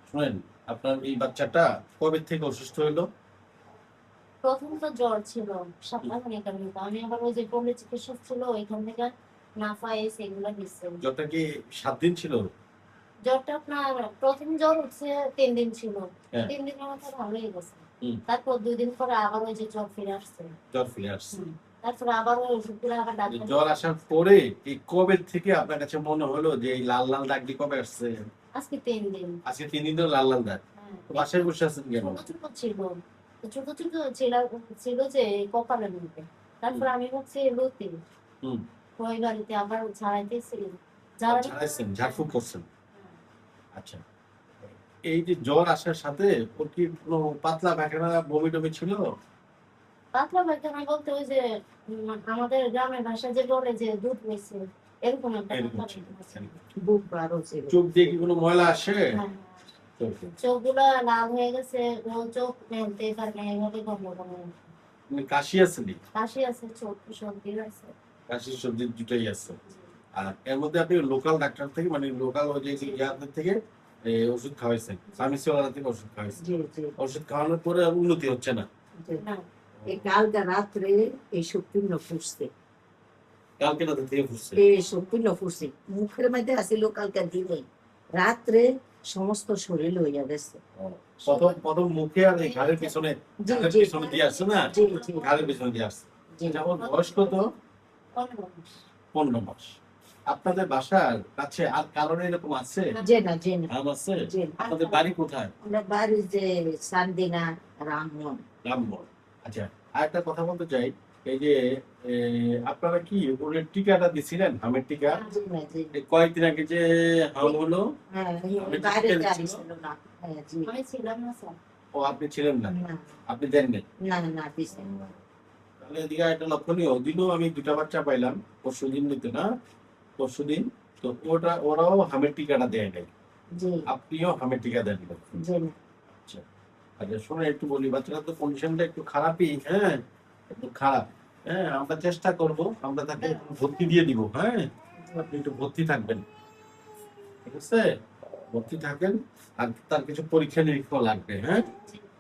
শুনেন, আপনার এই বাচ্চাটা কবে থেকে অসুস্থ হইলো? প্রথম তো জ্বর ছিল, সপ্তাহখানেক আগে। আমি আবার ওই যে পল্লী চিকিৎসক ছিল ওইখান থেকে নাফাইস এগুলো দিচ্ছে। জ্বরটা কি 7 দিন ছিল? জ্বরটা আপনার প্রথম জ্বর হচ্ছে 3 দিন ছিল। হ্যাঁ। 3 দিনের মধ্যে ভালো হয়ে গেছে। হুম। তারপর 2 দিন পরে আবার ওই যে জ্বর ফিরে আসছে। জ্বর ফিরে আসছে। তারপরে আবার ওই ওষুধগুলো আবার ডাক্তার জ্বর আসার পরে এই কবে থেকে আপনার কাছে মনে হলো যে এই লাল লাল দাগটি কবে আসছে? আজকে 3 দিন। আজকে 3 দিন ধরে লাল লাল দাগ। হ্যাঁ। তো বাসায় বসে আছেন কেন? ছোট ছোট ছিল। ছোট ছোট ছিল যে কপালের মধ্যে। তারপর আমি ভাবছি লতি। হুম। ওই বাড়িতে আবার ছাড়াইতেছি। ছাড়াইছেন, ঝাড়ফুঁক করছেন। আচ্ছা। এই যে জ্বর আসার সাথে ওর কি কোনো পাতলা পায়খানা বমি টমি ছিল? পাতলা পায়খানা বলতে ওই যে আমাদের গ্রামের ভাষায় যে বলে যে দুধ হয়েছে, এরকম একটা এরকম পাতলা ছিল। পায়খানা ছিল। বুক বারো ছিল। চোখ দিয়ে কি কোনো ময়লা আসে? হ্যাঁ, চোখে। চোখগুলো লাল হয়ে গেছে, ও চোখ মেলতে পারে না, এইভাবে গন্ধ করে। মানে কাশি আছে নি? কাশি আছে, চোখ সর্দি আছে। কাশি সর্দি দুটোই আছে। আর এর মধ্যে আপনি লোকাল ডাক্তার থেকে মানে লোকাল ওই যে ইয়াদের থেকে ওষুধ খাওয়াইছেন, ফার্মেসি ওয়ালা থেকে ওষুধ খাওয়াইছেন। জি জি ওষুধ খাওয়ানোর পরে আর উন্নতি হচ্ছে না। জি। না, এই কালকে রাত্রে এই শক্তিগুলো ফুসছে, কালকে রাতে থেকে ফুটছে। এই শক্তিগুলো ফুসছে মুখের মধ্যে আসিল কালকে দিনে রাত্রে সমস্ত শরীর হইয়া গেছে। প্রথম মুখে আর এই ঘাড়ের পিছনে, জি ঘাড়ের জি পিছনে দিয়ে আসছে না? জি জি ঘাড়ের পিছনে দিয়ে আসছে। জি। যেমন বয়স কত? 15 মাস। 15 মাস। আপনাদের বাসার কাছে আর কারণ এরকম আছে? যে না যে না নাম আছে? জি। আপনাদের বাড়ি কোথায়? আমরা বাড়ি যে সান্দিনা রামমোহন। রামগড়। আচ্ছা, আরেকটা কথা বলতে চাই, এই যে আপনারা কি ওর টিকাটা দিছিলেন, হামের টিকা? জি না জি এই কয়েকদিন আগে যে হাম হলো, হ্যাঁ আমি বাইরে টিকা যাই দিছিল? ছিল না। হ্যাঁ জি আমি ছিলাম না স্যার। ও আপনি ছিলেন না, না আপনি দেন নাই। না না দিছে তাহলে এদিকে একটা লক্ষণীয় দিনও আমি 2টা বাচ্চা পাইলাম পরশুদিন নিতে না, পরশুদিন। তো ওরাও হামের টিকাটা দেয় নাই, জি আপনিও হামের টিকা দেন নাই। জি না আচ্ছা। আচ্ছা শোনো, একটু বলি, বাচ্চারা তো কন্ডিশনটা একটু খারাপই, হ্যাঁ একটু খারাপ। হ্যাঁ, আমরা চেষ্টা করব, আমরা তাকে ভর্তি দিয়ে দিব। হ্যাঁ, আপনি একটু ভর্তি থাকবেন, ঠিক আছে? ভর্তি থাকেন। আর তার কিছু পরীক্ষা নিরীক্ষা লাগবে। হ্যাঁ,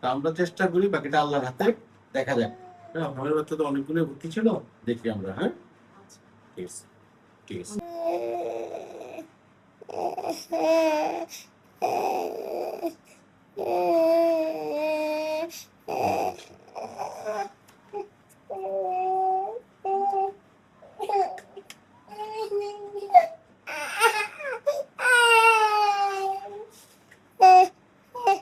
তা আমরা চেষ্টা করি, বাকিটা আল্লাহর হাতে, দেখা যাক। হ্যাঁ, আমাদের বাচ্চা তো অনেকগুলো ভর্তি ছিল, দেখি আমরা। হ্যাঁ, ঠিক আছে, ঠিক আছে।